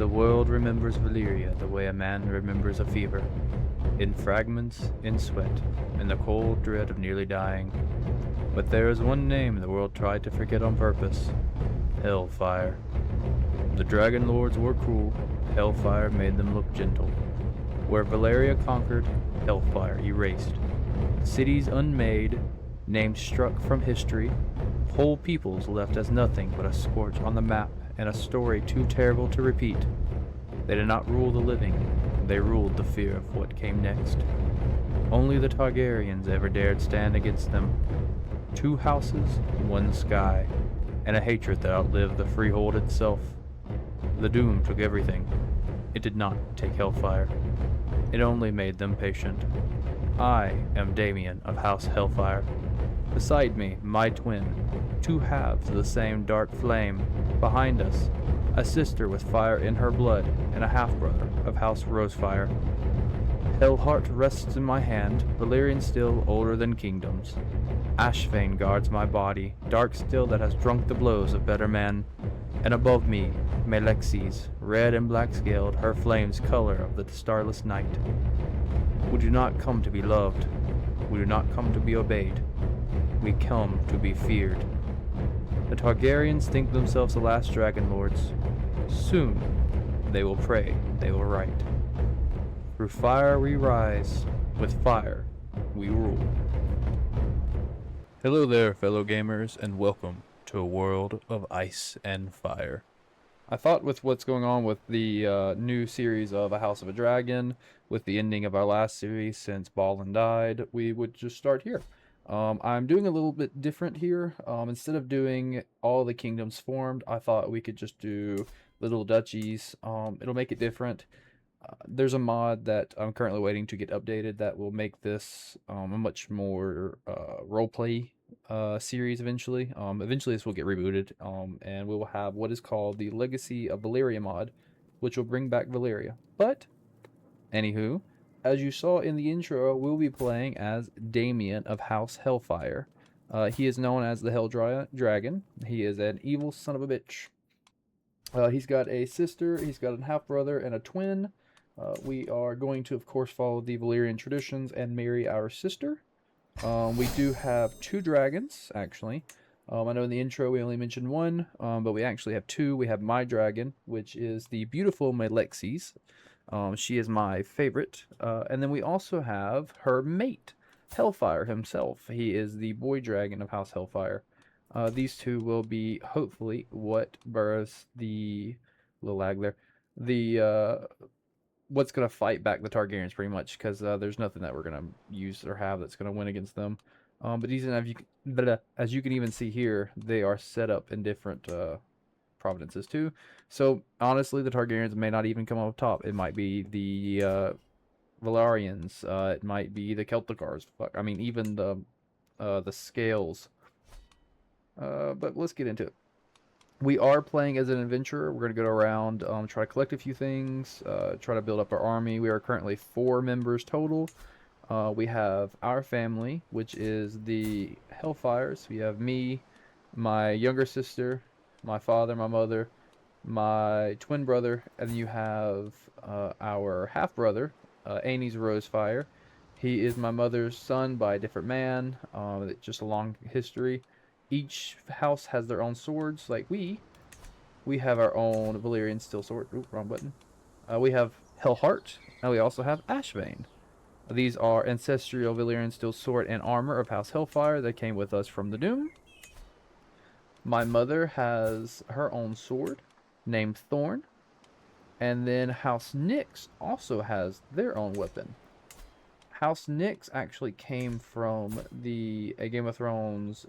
The world remembers Valyria the way a man remembers a fever. In fragments, in sweat, in the cold dread of nearly dying. But there is one name the world tried to forget on purpose. Hellfire. The dragonlords were cruel, Hellfire made them look gentle. Where Valyria conquered, Hellfire erased. Cities unmade, names struck from history, whole peoples left as nothing but a scorch on the map and a story too terrible to repeat. They did not rule the living, they ruled the fear of what came next. Only the Targaryens ever dared stand against them. 2 houses, 1 sky, and a hatred that outlived the Freehold itself. The doom took everything. It did not take Hellfire. It only made them patient. I am Daemion of House Hellfyre. Beside me, my twin, 2 halves of the same dark flame. Behind us, a sister with fire in her blood, and a half-brother of House Rosefyre. Hellheart rests in my hand, Valyrian still, older than kingdoms. Ashvane guards my body, dark still that has drunk the blows of better men. And above me, Melexes, red and black-scaled, her flames color of the starless night. We do not come to be loved. We do not come to be obeyed. We come to be feared. The Targaryens think themselves the last dragonlords. Soon, they will pray, they will write. Through fire we rise, with fire we rule. Hello there, fellow gamers, and welcome to a world of ice and fire. I thought with what's going on with the new series of A House of a Dragon, with the ending of our last series since Balin died, we would just start here. I'm doing a little bit different here. Instead of doing all the kingdoms formed, I thought we could just do little duchies. It'll make it different. There's a mod that I'm currently waiting to get updated that will make this a much more roleplay series eventually. Eventually this will get rebooted, and we will have what is called the Legacy of Valyria mod, which will bring back Valyria. But, anywho, as you saw in the intro, we'll be playing as Daemion of House Hellfyre. He is known as the Hell Dragon. He is an evil son of a bitch. He's got a sister, he's got a half-brother, and a twin. We are going to, of course, follow the Valyrian traditions and marry our sister. We do have 2 dragons, actually. I know in the intro we only mentioned 1, but we actually have 2. We have my dragon, which is the beautiful Melexes. She is my favorite. And then we also have her mate, Hellfire himself. He is the boy dragon of House Hellfire. These 2 will be, hopefully, what births the... little lag there. The, what's going to fight back the Targaryens, pretty much, because there's nothing that we're going to use or have that's going to win against them. But these, as you can even see here, they are set up in different provinces too. So honestly, the Targaryens may not even come up top. It might be the Valyrians. It might be the Celticars. I mean, even the Scales. But let's get into it. We are playing as an adventurer. We're going to go around, try to collect a few things, try to build up our army. We are currently 4 members total. We have our family, which is the Hellfires. We have me, my younger sister, my father, my mother, my twin brother, and then you have our half-brother, House Rosefyre. He is my mother's son by a different man, just a long history. Each house has their own swords, like we have our own Valyrian steel sword. Oop, wrong button. We have Hellheart, and we also have Ashvane. These are ancestral Valyrian steel sword and armor of House Hellfire that came with us from the Doom. My mother has her own sword, named Thorn. And then House Nyx also has their own weapon. House Nyx actually came from the Game of Thrones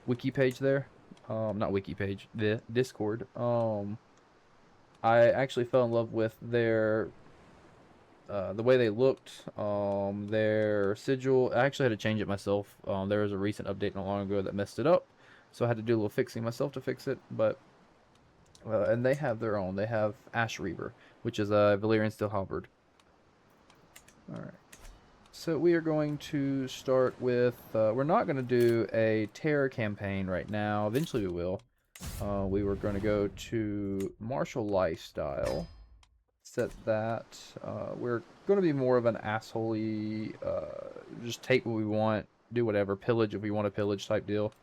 wiki page there. Not wiki page, the Discord. I actually fell in love with their the way they looked, their sigil. I actually had to change it myself. There was a recent update not long ago that messed it up, so I had to do a little fixing myself to fix it. But and they have their own. They have Ash Reaver, which is a Valyrian steel halberd. All right. So we are going to start with, we're not going to do a terror campaign right now. Eventually we will. We were going to go to martial lifestyle. Set that. We're going to be more of an assholey, just take what we want, do whatever, pillage if we want to pillage type deal.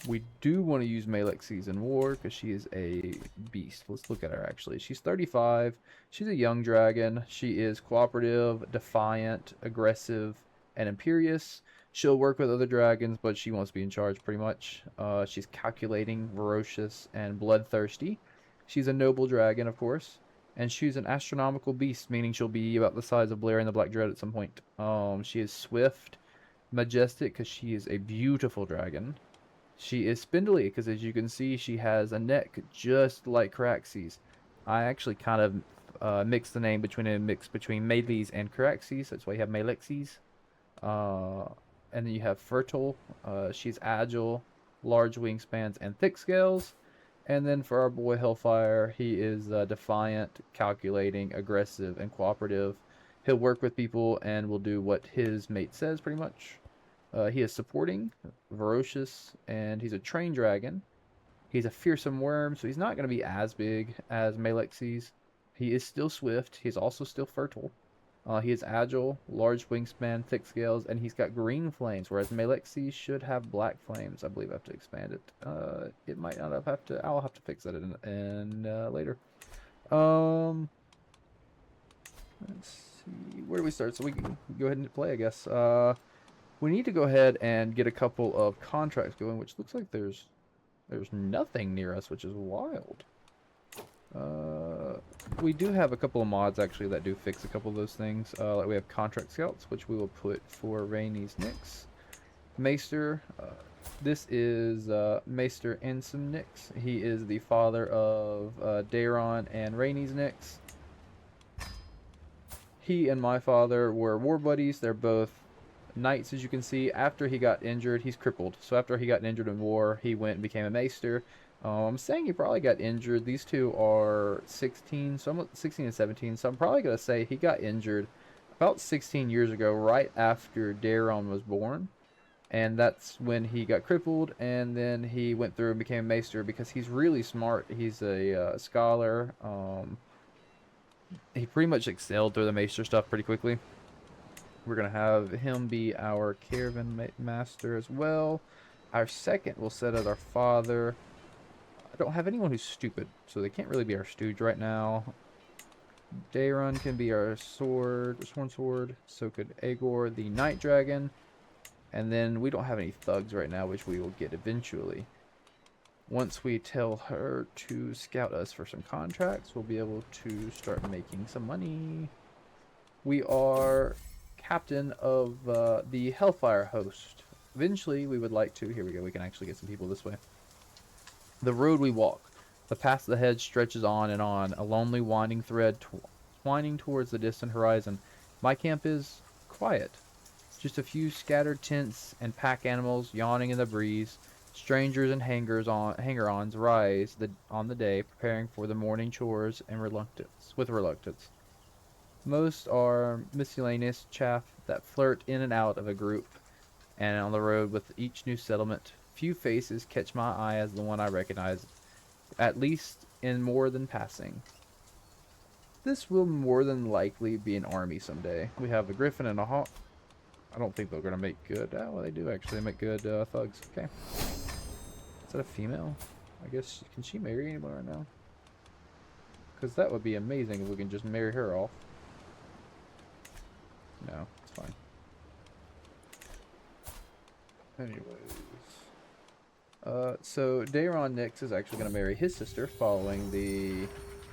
We do want to use Malexis in war because she is a beast. Let's look at her actually. She's 35. She's a young dragon. She is cooperative, defiant, aggressive, and imperious. She'll work with other dragons, but she wants to be in charge pretty much. She's calculating, ferocious, and bloodthirsty. She's a noble dragon, of course. And she's an astronomical beast, meaning she'll be about the size of Valyria and the Black Dread at some point. She is swift, majestic, because she is a beautiful dragon. She is spindly because, as you can see, she has a neck just like Caraxes. I actually kind of mixed the name between Melees and Caraxes. That's why you have Malexes. And then you have Fertile. She's agile, large wingspans, and thick scales. And then for our boy Hellfire, he is defiant, calculating, aggressive, and cooperative. He'll work with people and will do what his mate says, pretty much. He is supporting, ferocious, and he's a trained dragon. He's a fearsome worm, so he's not going to be as big as Malexes. He is still swift. He's also still fertile. He is agile, large wingspan, thick scales, and he's got green flames, whereas Malexes should have black flames. I believe I have to expand it. It might not have to. I'll have to fix that in later. Let's see. Where do we start? So we can go ahead and play, I guess. We need to go ahead and get a couple of contracts going, which looks like there's nothing near us, which is wild. We do have a couple of mods actually that do fix a couple of those things. Like we have contract scouts, which we will put for Rhaenys Nyx. Maester, this is Maester Ansem Nyx. He is the father of Daeron and Rhaenys Nyx. He and my father were war buddies. They're both knights, as you can see. After he got injured, he's crippled. So after he got injured in war, he went and became a maester. I'm saying he probably got injured. These two are 16, so I'm 16 and 17. So I'm probably gonna say he got injured about 16 years ago, right after Daeron was born, and that's when he got crippled. And then he went through and became a maester because he's really smart. He's a scholar. He pretty much excelled through the maester stuff pretty quickly. We're going to have him be our caravan master as well. Our second will set as our father. I don't have anyone who's stupid, so they can't really be our stooge right now. Daeron can be our sworn sword. So could Aegor, the night dragon. And then we don't have any thugs right now, which we will get eventually. Once we tell her to scout us for some contracts, we'll be able to start making some money. We are captain of the Hellfire host. Eventually, we would like to... Here we go. We can actually get some people this way. The road we walk. The path ahead stretches on and on, a lonely winding thread twining towards the distant horizon. My camp is quiet. Just a few scattered tents and pack animals yawning in the breeze. Strangers and hanger-ons rise on the day, preparing for the morning chores and with reluctance. Most are miscellaneous chaff that flirt in and out of a group, and on the road with each new settlement, few faces catch my eye as the one I recognize, at least in more than passing. This will more than likely be an army someday. We have a griffin and a hawk. I don't think they're going to make good... Oh, well, they do actually make good thugs. Okay. Is that a female? I guess, can she marry anyone right now? Because that would be amazing if we can just marry her off. No, it's fine. Anyways. So Daeron Nyx is actually going to marry his sister following the...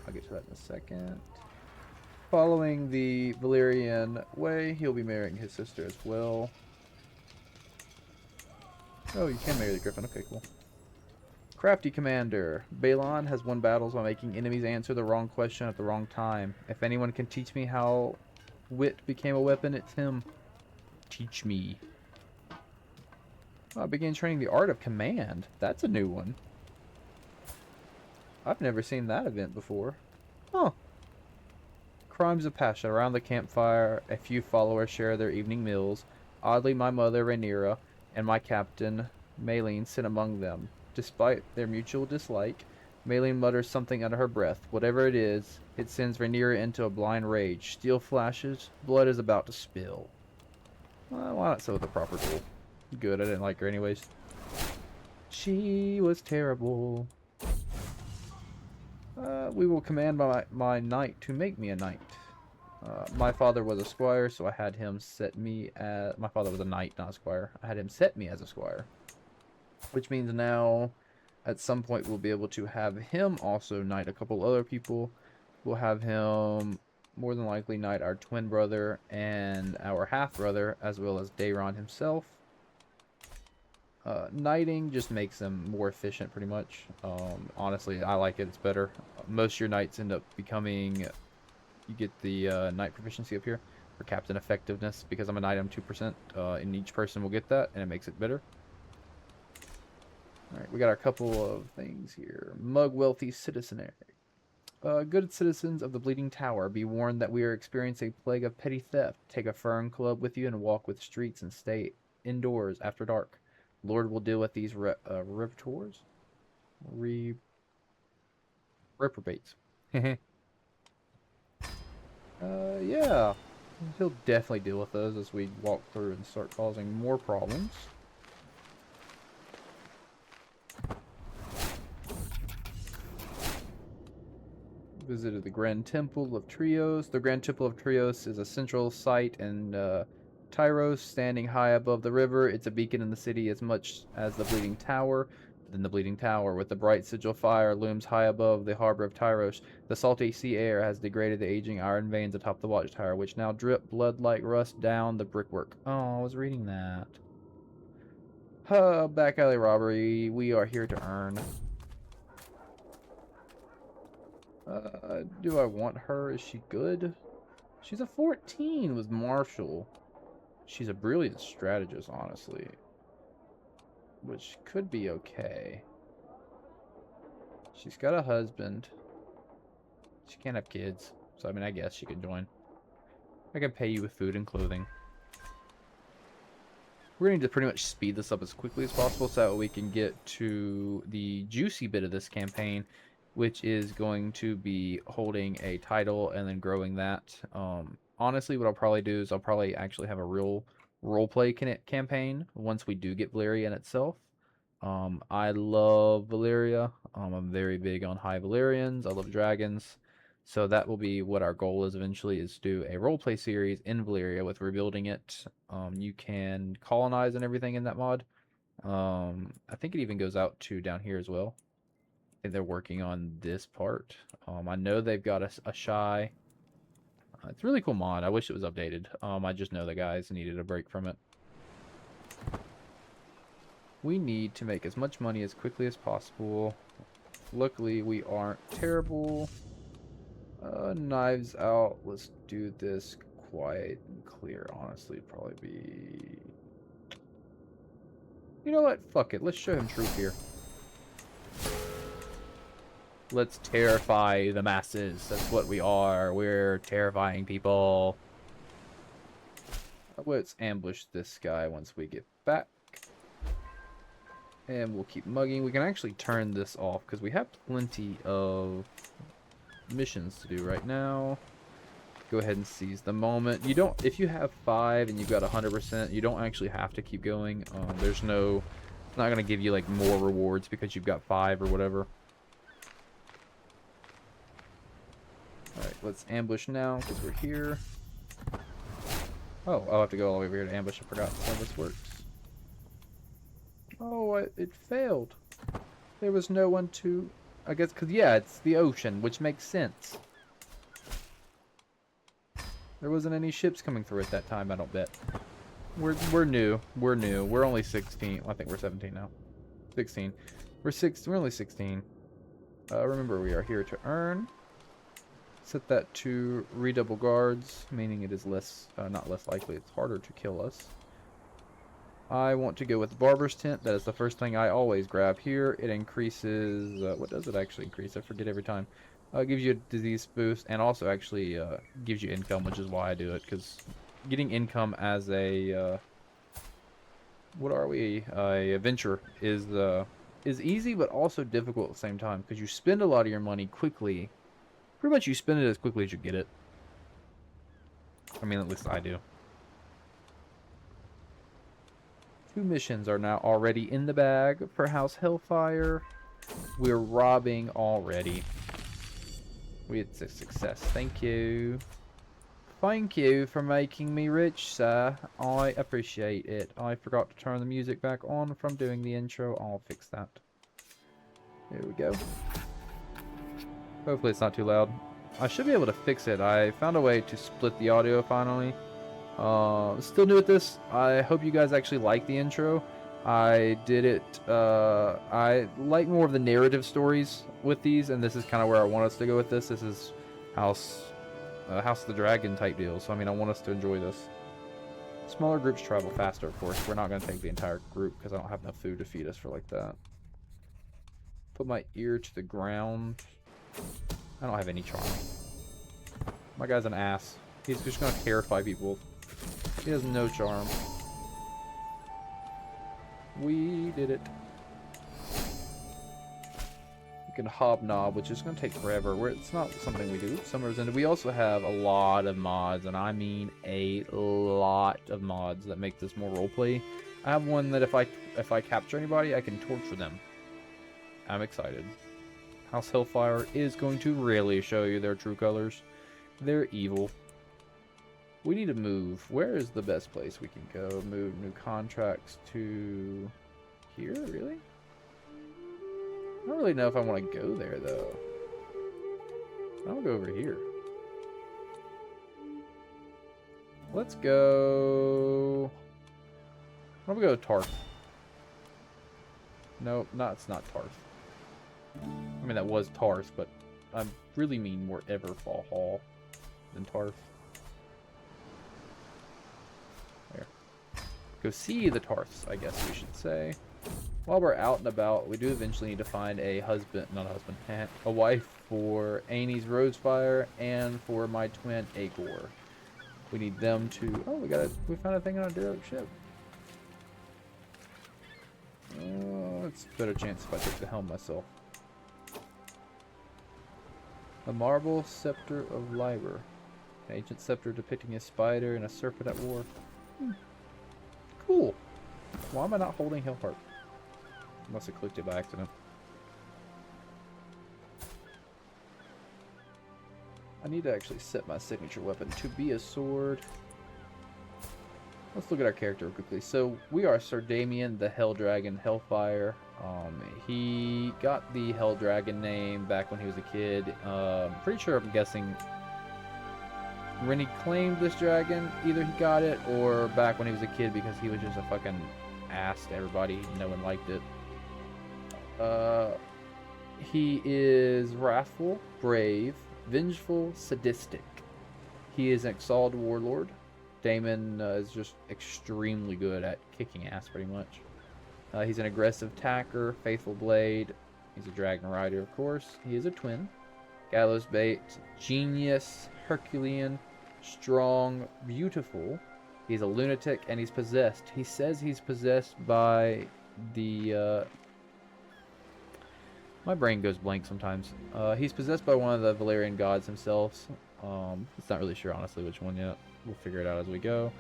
I'll get to that in a second. Following the Valyrian way, he'll be marrying his sister as well. Oh, you can marry the Griffin. Okay, cool. Crafty Commander. Balon has won battles by making enemies answer the wrong question at the wrong time. If anyone can teach me how wit became a weapon, it's him. Teach me. Oh, I began training the art of command. That's a new one. I've never seen that event before. Huh. Crimes of passion. Around the campfire, a few followers share their evening meals. Oddly, my mother, Rhaenyra, and my captain, Maelene, sit among them. Despite their mutual dislike, Maylene mutters something under her breath. Whatever it is, it sends Rhaenyra into a blind rage. Steel flashes. Blood is about to spill. Well, why not so with a proper duel? Good, I didn't like her anyways. She was terrible. We will command my knight to make me a knight. My father was a squire, so I had him set me as... My father was a knight, not a squire. I had him set me as a squire. Which means now, at some point, we'll be able to have him also knight a couple other people. We'll have him, more than likely, knight our twin brother and our half-brother, as well as Daeron himself. Knighting just makes them more efficient, pretty much. Honestly, I like it. It's better. Most of your knights end up becoming... You get the knight proficiency up here for captain effectiveness. Because I'm a knight, I'm 2%. And each person will get that, and it makes it better. Alright, we got a couple of things here. Mug wealthy citizenry. Good citizens of the Bleeding Tower, be warned that we are experiencing a plague of petty theft. Take a fern club with you and walk with streets and stay indoors after dark. Lord will deal with these reprobates. Yeah. He'll definitely deal with those as we walk through and start causing more problems. Visited the Grand Temple of Trios. The Grand Temple of Trios is a central site in Tyros, standing high above the river. It's a beacon in the city as much as the Bleeding Tower. Then the Bleeding Tower, with the bright sigil fire, looms high above the harbor of Tyros. The salty sea air has degraded the aging iron veins atop the watchtower, which now drip blood like rust down the brickwork. Oh, I was reading that. Back alley robbery. We are here to earn. Do I want her? Is she good? She's a 14 with Marshall. She's a brilliant strategist, honestly. Which could be okay. She's got a husband. She can't have kids. So, I mean, I guess she could join. I can pay you with food and clothing. We're going to pretty much speed this up as quickly as possible so that we can get to the juicy bit of this campaign, which is going to be holding a title and then growing that. Honestly, what I'll probably do is I'll probably actually have a real roleplay campaign once we do get Valyria in itself. I love Valyria. I'm very big on high Valyrians. I love dragons. So that will be what our goal is eventually, is to do a roleplay series in Valyria with rebuilding it. You can colonize and everything in that mod. I think it even goes out to down here as well. I think they're working on this part. I know they've got a shy. It's a really cool mod. I wish it was updated. I just know the guys needed a break from it. We need to make as much money as quickly as possible. Luckily, we aren't terrible. Knives out. Let's do this quiet and clear. Honestly, probably be... You know what? Fuck it. Let's show him truth here. Let's terrify the masses. That's what we are. We're terrifying people. Let's ambush this guy once we get back. And we'll keep mugging. We can actually turn this off because we have plenty of missions to do right now. Go ahead and seize the moment. You don't, if you have 5 and you've got 100%, you don't actually have to keep going. There's no, it's not going to give you like more rewards because you've got 5 or whatever. Alright, let's ambush now because we're here. Oh, I'll have to go all the way over here to ambush. I forgot how this works. Oh, it failed. There was no one to... I guess, because, yeah, it's the ocean, which makes sense. There wasn't any ships coming through at that time, I don't bet. We're new. We're new. We're only 16. Well, I think we're 17 now. 16. We're only 16. Remember, we are here to earn. Set that to redouble guards, meaning it is less, not less likely, it's harder to kill us. I want to go with Barber's Tent. That is the first thing I always grab here. It increases, what does it actually increase? I forget every time. It gives you a disease boost and also actually gives you income, which is why I do it, because getting income as a, what are we? A adventurer is is easy but also difficult at the same time because you spend a lot of your money quickly. Pretty much you spend it as quickly as you get it. I mean, at least I do. 2 missions are now already in the bag for House Hellfire. We're robbing already. We had success. Thank you. Thank you for making me rich, sir. I appreciate it. I forgot to turn the music back on from doing the intro. I'll fix that. There we go. Hopefully it's not too loud. I should be able to fix it. I found a way to split the audio finally. Still new at this. I hope you guys actually like the intro. I did it, I like more of the narrative stories with these, and this is kind of where I want us to go with this. This is House of the Dragon type deal, so I mean, I want us to enjoy this. Smaller groups travel faster, of course. We're not going to take the entire group because I don't have enough food to feed us for like that. Put my ear to the ground. I don't have any charm. My guy's an ass. He's just going to terrify people. He has no charm. We did it. We can hobnob, which is going to take forever. It's not something we do. Summer's ended. We also have a lot of mods, and I mean a lot of mods that make this more roleplay. I have one that if I capture anybody, I can torture them. I'm excited. House Hellfire is going to really show you their true colors. They're evil. We need to move. Where is the best place we can go? Move new contracts to here, really? I don't really know if I want to go there, though. I'll go over here. Let's go... I'm gonna go to Tarth. No, it's not Tarth. I mean, that was Tarth, but I really mean more Everfall Hall than Tarth. Go see the Tarths, I guess we should say. While we're out and about, we do eventually need to find a a wife for Annie's Rosefyre and for my twin Agor. We need them to. Oh, we found a thing on a derelict ship. It's a better chance if I take the helm myself. The marble scepter of Liber, an ancient scepter depicting a spider and a serpent at war. Cool. Why am I not holding Hellfire? Must have clicked it by accident. I need to actually set my signature weapon to be a sword. Let's look at our character quickly. So we are Sir Daemion, the Hell Dragon Hellfire. He got the Hell Dragon name back when he was a kid. Pretty sure, I'm guessing, when he claimed this dragon, either he got it or back when he was a kid because he was just a fucking ass to everybody. No one liked it. He is wrathful, brave, vengeful, sadistic. He is an exiled warlord. Daemon is just extremely good at kicking ass, pretty much. He's an aggressive attacker, faithful blade. He's a dragon rider, of course. He is a twin. Gallows bait, genius, Herculean, strong, beautiful. He's a lunatic and he's possessed. He says he's possessed by the... My brain goes blank sometimes. He's possessed by one of the Valyrian gods himself. It's not really sure, honestly, which one yet. We'll figure it out as we go.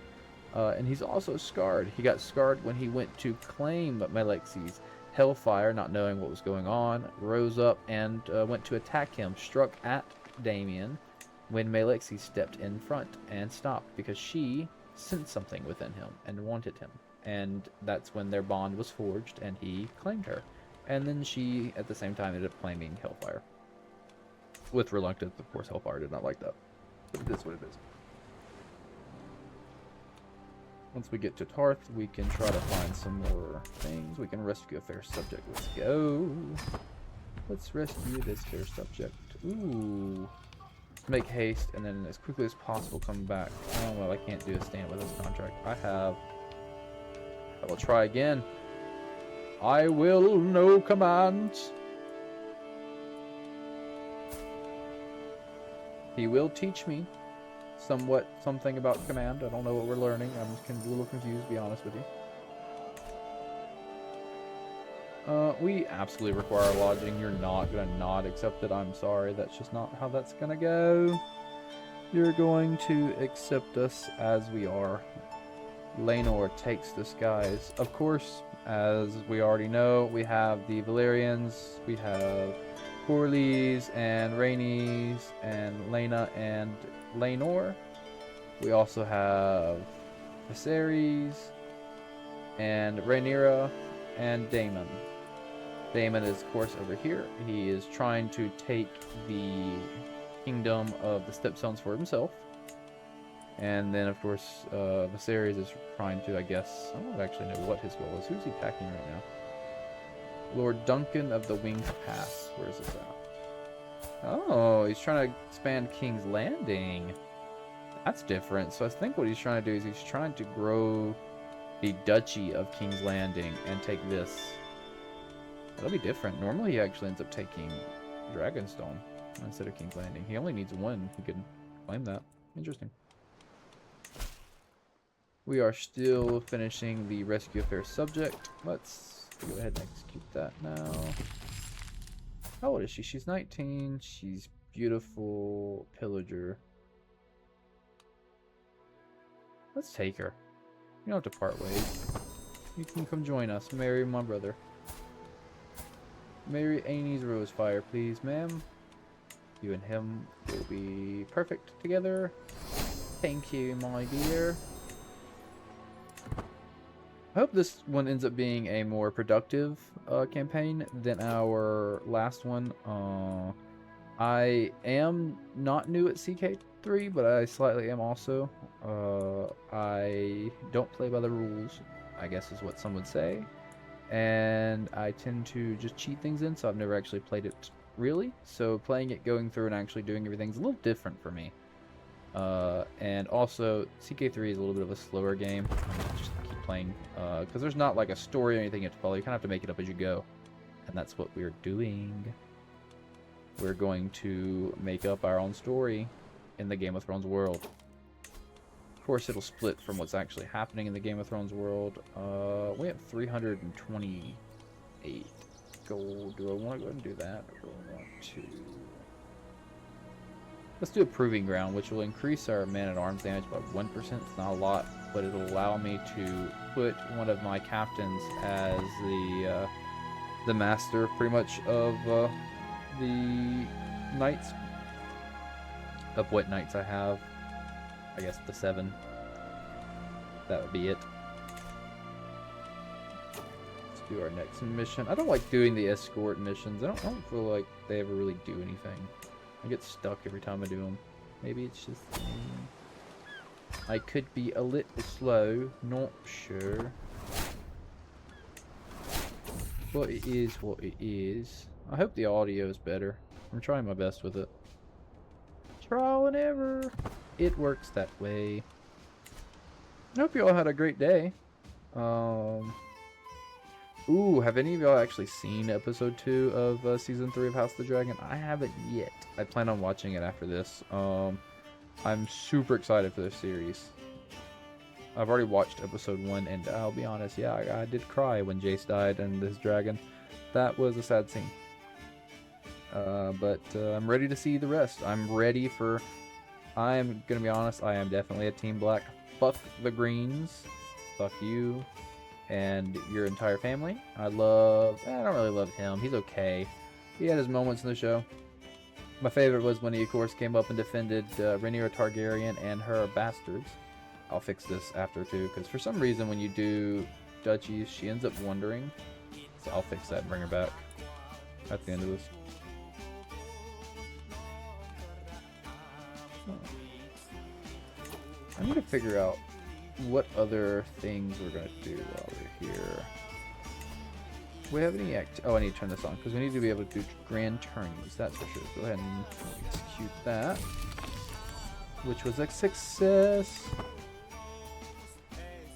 And he's also scarred. He got scarred when he went to claim Melexi's Hellfire, not knowing what was going on, rose up and went to attack him, struck at Daemion when Melexi stepped in front and stopped because she sensed something within him and wanted him. And that's when their bond was forged and he claimed her. And then she, at the same time, ended up claiming Hellfire. With reluctance, of course. Hellfire did not like that. But it is what it is. Once we get to Tarth, we can try to find some more things. We can rescue a fair subject. Let's go. Let's rescue this fair subject. Ooh. Make haste, and then as quickly as possible come back. Oh, well, I can't do a stand with this contract. I will try again. I will know commands. He will teach me something about command. I don't know what we're learning. I'm a little confused, to be honest with you. We absolutely require lodging. You're not gonna not accept it. I'm sorry. That's just not how that's gonna go. You're going to accept us as we are. Laenor takes the skies. Of course, as we already know, we have the Valyrians, we have Corlys and Rhaenys and Laena and Laenor. We also have Viserys and Rhaenyra and Daemon. Daemon is, of course, over here. He is trying to take the kingdom of the Stepstones for himself. And then, of course, Viserys is trying to, I guess, I don't actually know what his goal is. Who's he attacking right now? Lord Duncan of the Winged Pass. Where is this at? Oh, he's trying to expand King's Landing. That's different. So I think what he's trying to do is he's trying to grow the Duchy of King's Landing and take this. That'll be different. Normally he actually ends up taking Dragonstone instead of King's Landing. He only needs one. He can claim that. Interesting. We are still finishing the rescue affair subject. Let's go ahead and execute that now. How old is she? She's 19. She's beautiful. Pillager. Let's take her. You don't have to part ways. You can come join us. Marry my brother. Marry Aenys Rosefyre, please, ma'am. You and him will be perfect together. Thank you, my dear. I hope this one ends up being a more productive campaign than our last one. I am not new at CK3, but I slightly am also. I don't play by the rules, I guess is what some would say. And I tend to just cheat things in, so I've never actually played it really. So playing it, going through, and actually doing everything is a little different for me. And also, CK3 is a little bit of a slower game. Just keep playing, because there's not like a story or anything you have to follow. You kind of have to make it up as you go. And that's what we're doing. We're going to make up our own story in the Game of Thrones world. Of course, it'll split from what's actually happening in the Game of Thrones world. We have 328 gold. Do I want to go ahead and do that? Or do I want to... Let's do a Proving Ground, which will increase our man-at-arms damage by 1%. It's not a lot, but it'll allow me to put one of my captains as the master, pretty much, of the knights. Of what knights I have. I guess the 7. That would be it. Let's do our next mission. I don't like doing the escort missions. I don't feel like they ever really do anything. I get stuck every time I do them. Maybe it's just... I could be a little slow. Not sure. But it is what it is. I hope the audio is better. I'm trying my best with it. Trial and error. It works that way. I hope you all had a great day. Ooh, have any of y'all actually seen episode 2 of season 3 of House of the Dragon? I haven't yet. I plan on watching it after this. I'm super excited for this series. I've already watched episode 1, and I'll be honest, yeah, I did cry when Jace died and this dragon. That was a sad scene. But I'm ready to see the rest. I'm ready for... I'm gonna be honest, I am definitely a Team Black. Fuck the Greens. Fuck you. And your entire family. I don't really love him. He's okay. He had his moments in the show. My favorite was when he, of course, came up and defended Rhaenyra Targaryen and her bastards. I'll fix this after, too, because for some reason when you do duchies, she ends up wandering. So I'll fix that and bring her back at the end of this. I need to figure out what other things we're going to do while we're here. We have any oh, I need to turn this on because we need to be able to do grand tourneys, that's for sure. Go ahead and execute that, which was a success.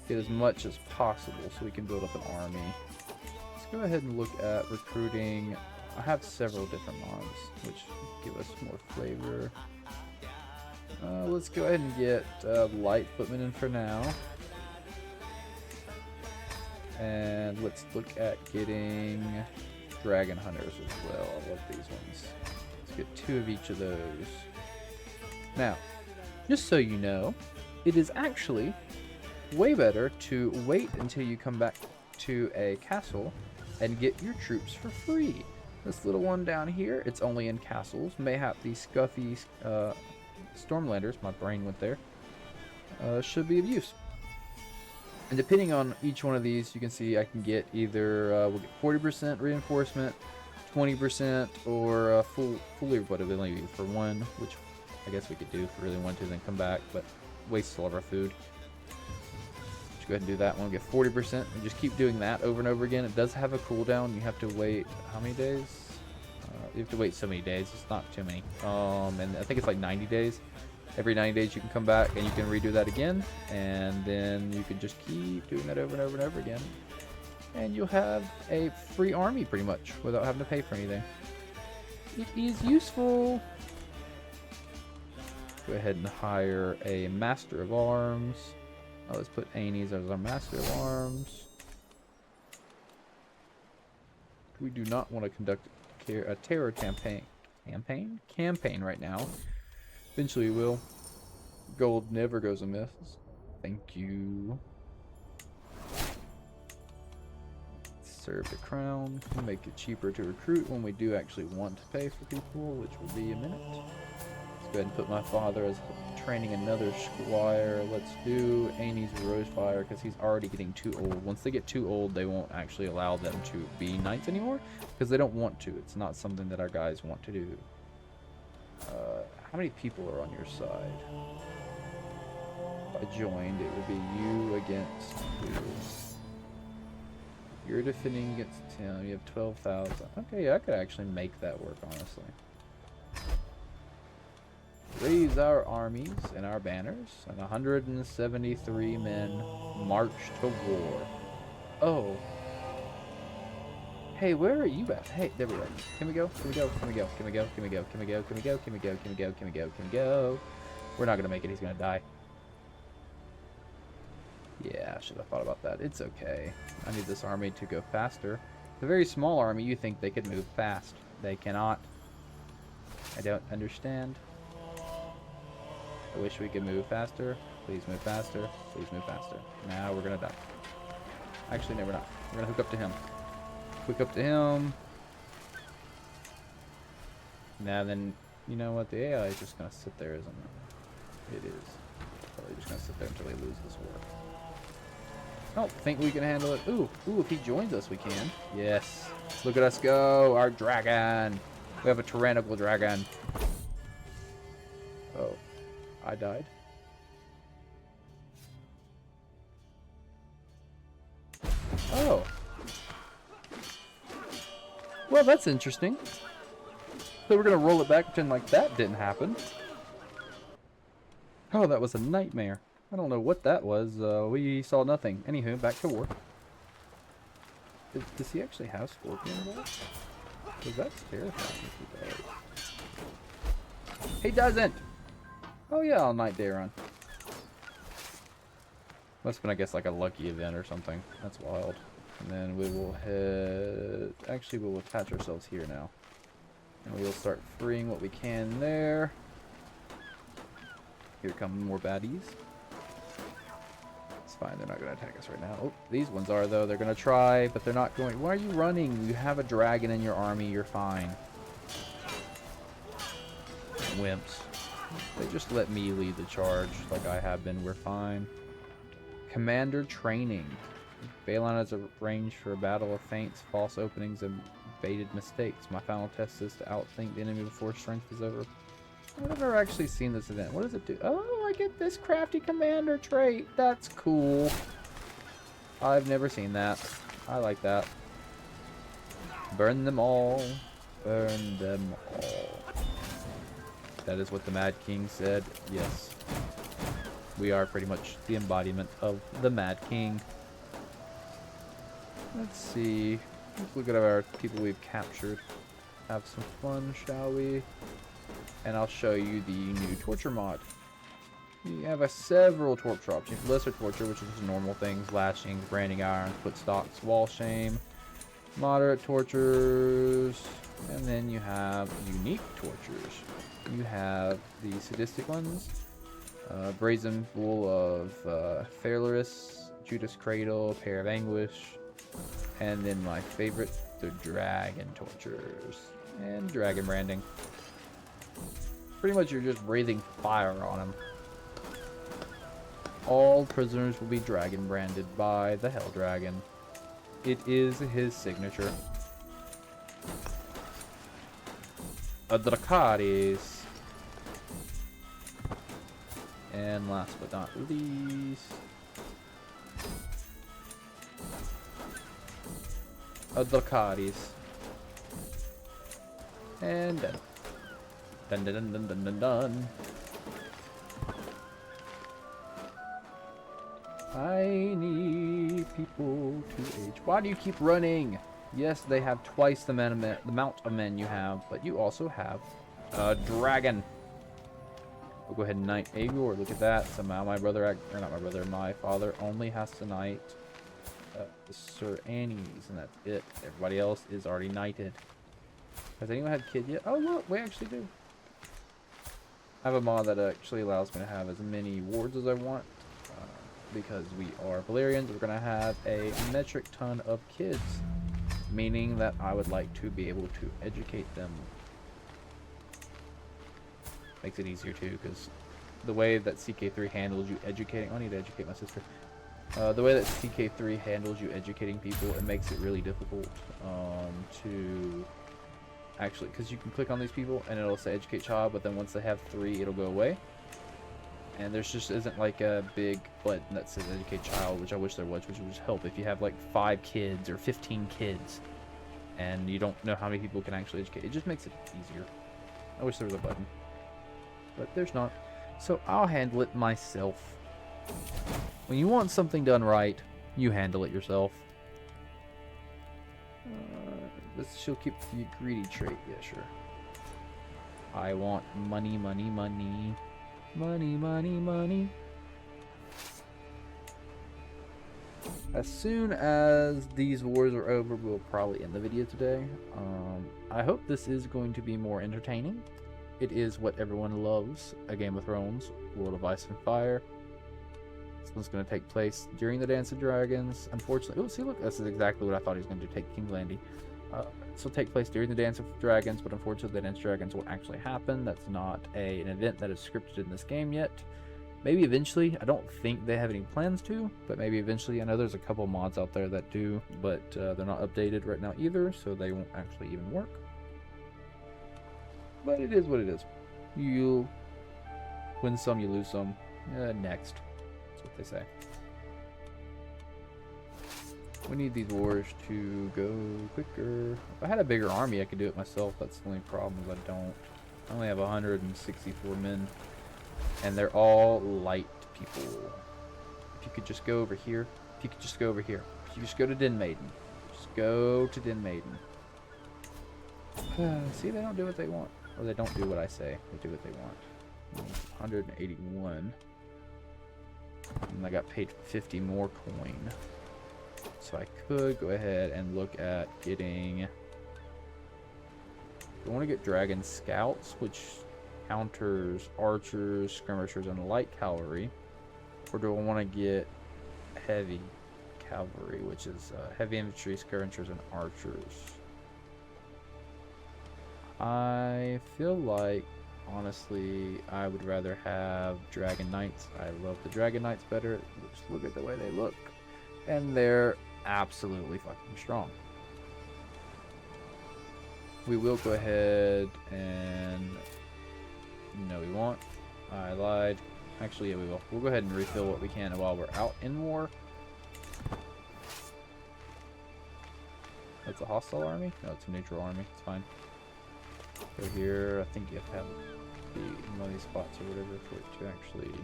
Get as much as possible so we can build up an army. Let's go ahead and look at recruiting. I have several different mobs which give us more flavor. Let's go ahead and get light footmen in for now. And let's look at getting dragon hunters as well. I love these ones. Let's get 2 of each of those. Now, just so you know, it is actually way better to wait until you come back to a castle and get your troops for free. This little one down here, it's only in castles. Mayhap these scuffy Stormlanders, my brain went there, should be of use. And depending on each one of these, you can see I can get either, we'll get 40% reinforcement, 20%, or fully ability for 1, which I guess we could do if we really want to, then come back, but wastes all of our food. Let's go ahead and do that one. Get 40%, and just keep doing that over and over again. It does have a cooldown. You have to wait, how many days? You have to wait so many days. It's not too many. And I think it's like 90 days. Every 90 days you can come back and you can redo that again, and then you can just keep doing that over and over and over again, and you'll have a free army pretty much without having to pay for anything. It is useful. Go ahead and hire a master of arms. Let's put Aenies as our master of arms. We do not want to conduct a terror campaign right now. Eventually we will. Gold never goes amiss. Thank you. Serve the crown. We'll make it cheaper to recruit when we do actually want to pay for people, which will be a minute. Let's go ahead and put my father as training another squire. Let's do Aenies Rosefyre because he's already getting too old. Once they get too old, they won't actually allow them to be knights anymore because they don't want to. It's not something that our guys want to do. How many people are on your side? If I joined, it would be you against 2. You're defending against 10. You have 12,000. Okay, yeah, I could actually make that work, honestly. Raise our armies and our banners, and 173 men march to war. Oh. Hey, where are you at? Hey, there we go. Can we go? Can we go? Can we go? Can we go? Can we go? Can we go? Can we go? Can we go? Can we go? Can we go? Can we go? We're not gonna make it. He's gonna die. Yeah, I should have thought about that. It's okay. I need this army to go faster. It's a very small army. You think they could move fast. They cannot. I don't understand. I wish we could move faster. Please move faster. Please move faster. Now we're gonna die. Actually, no, we're not. We're gonna hook up to him. Hook up to him. Now then, you know what? The AI is just gonna sit there, isn't it? It is. Probably just gonna sit there until they lose this war. I don't think we can handle it. Ooh, if he joins us, we can. Yes. Look at us go. Our dragon. We have a tyrannical dragon. Oh. I died. Oh. Well, that's interesting. So we're going to roll it back, pretend like that didn't happen. Oh, that was a nightmare. I don't know what that was. We saw nothing. Anywho, back to war. Does he actually have Scorpion though? Because that's terrifying if he does. He doesn't! Oh yeah, all night day run. Must have been, I guess, like a lucky event or something. That's wild. And then we will head... Actually, we'll attach ourselves here now. And we'll start freeing what we can there. Here come more baddies. It's fine, they're not going to attack us right now. Oh, these ones are, though. They're going to try, but they're not going... Why are you running? You have a dragon in your army. You're fine. Wimps. They just let me lead the charge like I have been. We're fine. Commander training. Balon has a range for a battle of feints, false openings, and baited mistakes. My final test is to outthink the enemy before strength is over. I've never actually seen this event. What does it do? Oh, I get this crafty commander trait. That's cool. I've never seen that. I like that. Burn them all. Burn them all. That is what the Mad King said. Yes. We are pretty much the embodiment of the Mad King. Let's see. Let's look at our people we've captured. Have some fun, shall we? And I'll show you the new torture mod. You have several torch drops. You have lesser torture, which is just normal things, lashings, branding iron, foot stocks, wall shame, moderate tortures, and then you have unique tortures. You have the sadistic ones, brazen bull of Fairlaris, Judas Cradle, Pair of Anguish, and then my favorite, the dragon tortures and dragon branding. Pretty much you're just breathing fire on them. All prisoners will be dragon branded by the Hell Dragon. It is his signature. A Dracarys. And last but not least, a Dracarys. And done. Dun dun dun dun dun dun dun. I need people to age. Why do you keep running? Yes, they have twice the amount of men you have, but you also have a dragon. We'll go ahead and knight AGOT. Look at that. Somehow my brother, or not my brother, my father only has to knight Sir Annie's, and that's it. Everybody else is already knighted. Has anyone had a kid yet? Oh, look, we actually do. I have a mod that actually allows me to have as many wards as I want. Because we are Valyrians, we're going to have a metric ton of kids. Meaning that I would like to be able to educate them. Makes it easier too, because the way that CK3 handles you educating... I need to educate my sister. The way that CK3 handles you educating people, it makes it really difficult to... Actually, because you can click on these people and it'll say educate child, but then once they have 3, it'll go away. And there's just isn't like a big button that says educate child, which I wish there was, which would just help if you have like 5 kids or 15 kids and you don't know how many people can actually educate. It just makes it easier. I wish there was a button, but there's not. So I'll handle it myself. When you want something done right, you handle it yourself. She'll keep the greedy trait. Yeah, sure. I want money, money, money. Money, money, money. As soon as these wars are over, we'll probably end the video today. I hope this is going to be more entertaining. It is what everyone loves, a Game of Thrones, World of Ice and Fire. This one's going to take place during the Dance of Dragons. Unfortunately, oh, see, look, this is exactly what I thought he was going to do, take King Landy. This will take place during the Dance of Dragons, but unfortunately the Dance of Dragons won't actually happen. That's not an event that is scripted in this game yet. Maybe eventually. I don't think they have any plans to, but maybe eventually. I know there's a couple mods out there that do, but they're not updated right now either, so they won't actually even work. But it is what it is. You win some, you lose some. Next. That's what they say. We need these wars to go quicker. If I had a bigger army, I could do it myself. That's the only problem is I don't. I only have 164 men. And they're all light people. If you could just go over here. If you could just go over here. If you just go to Den Maiden. Just go to Den Maiden. See, they don't do what they want. Or they don't do what I say. They do what they want. 181. And I got paid 50 more coin. So I could go ahead and look at getting... I want to get Dragon Scouts, which counters archers, skirmishers, and light cavalry. Or do I want to get heavy cavalry, which is heavy infantry, skirmishers, and archers? I feel like, honestly, I would rather have Dragon Knights. I love the Dragon Knights better. Just look at the way they look. And they're absolutely fucking strong. We will go ahead and... No, we won't. I lied. Actually, yeah, we will. We'll go ahead and refill what we can while we're out in war. That's a hostile army? No, it's a neutral army. It's fine. Go here. I think you have to have the money spots or whatever for it to actually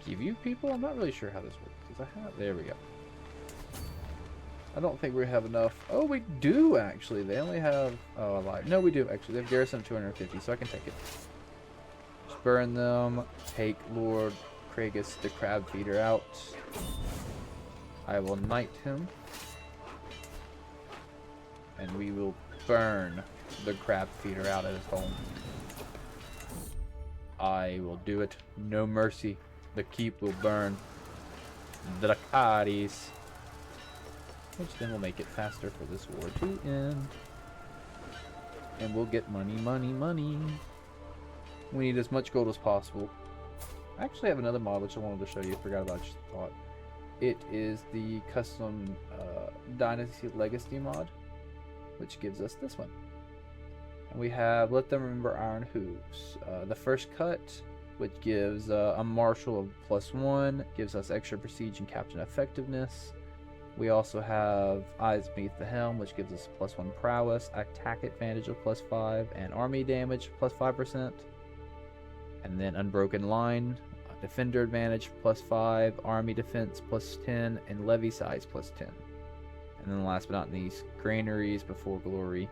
give you people. I'm not really sure how this works. Because I have... There we go. I don't think we have enough. Oh, we do actually. They only have... Oh, I lied. No, we do actually. They have garrison of 250, so I can take it. Just burn them, take Lord Kragus the crab feeder out. I will knight him. And we will burn the crab feeder out at his home. I will do it. No mercy. The keep will burn. Dracarys. Which then will make it faster for this war to end. And we'll get money, money, money. We need as much gold as possible. I actually have another mod which I wanted to show you. Forgot about, just thought. It is the custom Dynasty Legacy mod, which gives us this one. And we have Let Them Remember Iron Hooves. The first cut, which gives a marshal of +1, gives us extra prestige and captain effectiveness. We also have Eyes Beneath the Helm, which gives us +1 prowess, attack advantage of +5, and army damage +5%. And then Unbroken Line, defender advantage +5, army defense +10, and levy size +10. And then last but not least, Granaries Before Glory,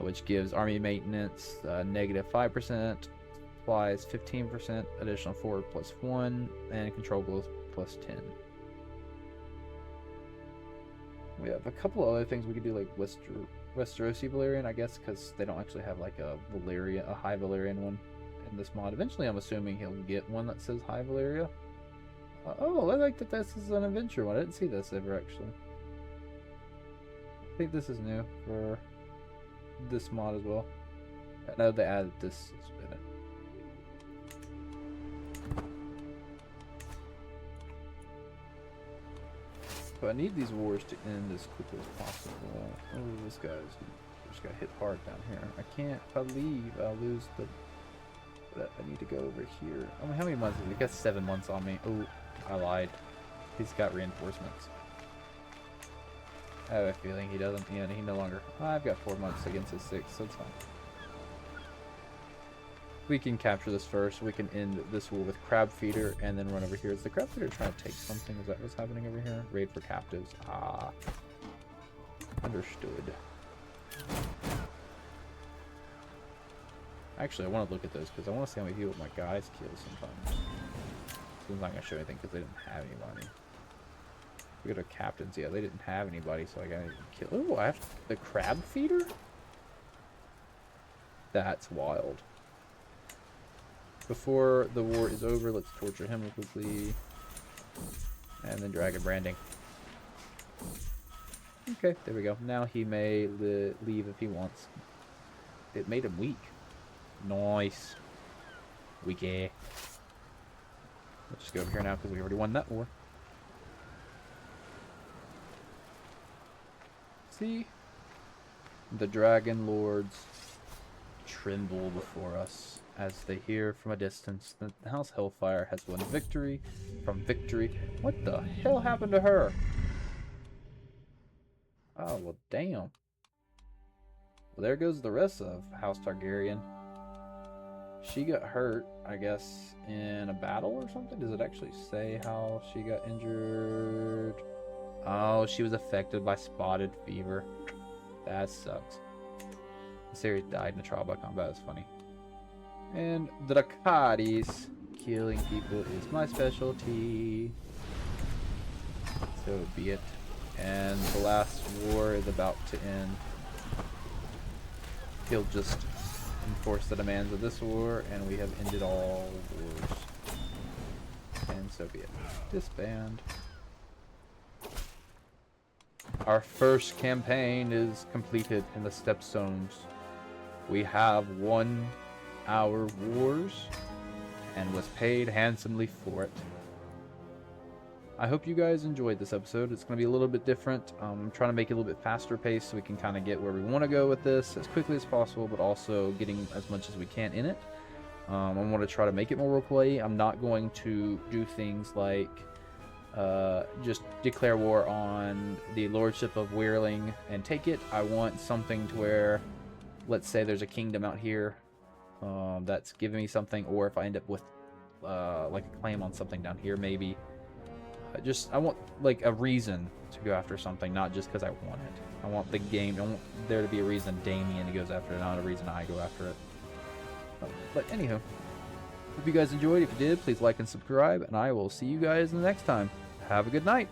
which gives army maintenance -5%, supplies 15%, additional forward +1, and control growth +10. We have a couple of other things we could do, like Westerosi Valyrian, I guess, because they don't actually have like a high Valyrian one in this mod. Eventually, I'm assuming he'll get one that says High Valyria. Oh, I like that this is an adventure one. I didn't see this ever, actually. I think this is new for this mod as well. I know they added this in it. But I need these wars to end as quickly as possible. Oh, this guy's just got hit hard down here. I can't believe I'll lose the... But I need to go over here. I mean, how many months? He got 7 months on me. Oh, I lied. He's got reinforcements. I have a feeling he doesn't. Yeah, he no longer. I've got 4 months against his 6, so it's fine. We can capture this first. We can end this war with Crab Feeder and then run over here. Is the Crab Feeder trying to take something? Is that what's happening over here? Raid for captives. Ah. Understood. Actually, I want to look at those because I want to see how many people my guys kill sometimes. I'm not going to show anything because they didn't have anybody. We go to captains. Yeah, they didn't have anybody, so I got to kill. Oh, I have the Crab Feeder? That's wild. Before the war is over, let's torture him quickly. And then dragon branding. Okay, there we go. Now he may leave if he wants. It made him weak. Nice. Weaky. Let's just go over here now because we already won that war. See? The dragon lords tremble before us as they hear from a distance that the House Hellfire has won victory from victory. What the hell happened to her? Oh, well, damn. Well, there goes the rest of House Targaryen. She got hurt, I guess, in a battle or something? Does it actually say how she got injured? Oh, she was affected by spotted fever. That sucks. The series died in a trial by combat. That's funny. And Dracarys, killing people is my specialty. So be it. And the last war is about to end. He'll just enforce the demands of this war, and we have ended all wars. And so be it. Disband. Our first campaign is completed in the Stepstones. We have won our wars and was paid handsomely for it. I hope you guys enjoyed this episode. It's going to be a little bit different. I'm trying to make it a little bit faster paced so we can kind of get where we want to go with this as quickly as possible, but also getting as much as we can in it. I want to try to make it more roleplay. I'm not going to do things like just declare war on the lordship of Weirling and take it. I want something to where, let's say there's a kingdom out here that's giving me something, or if I end up with like a claim on something down here, maybe. I want like a reason to go after something, not just because I want it. I want the game. I want there to be a reason Daemion goes after it, not a reason I go after it. But anywho, Hope you guys enjoyed. If you did, please like and subscribe, and I will see you guys the next time. Have a good night.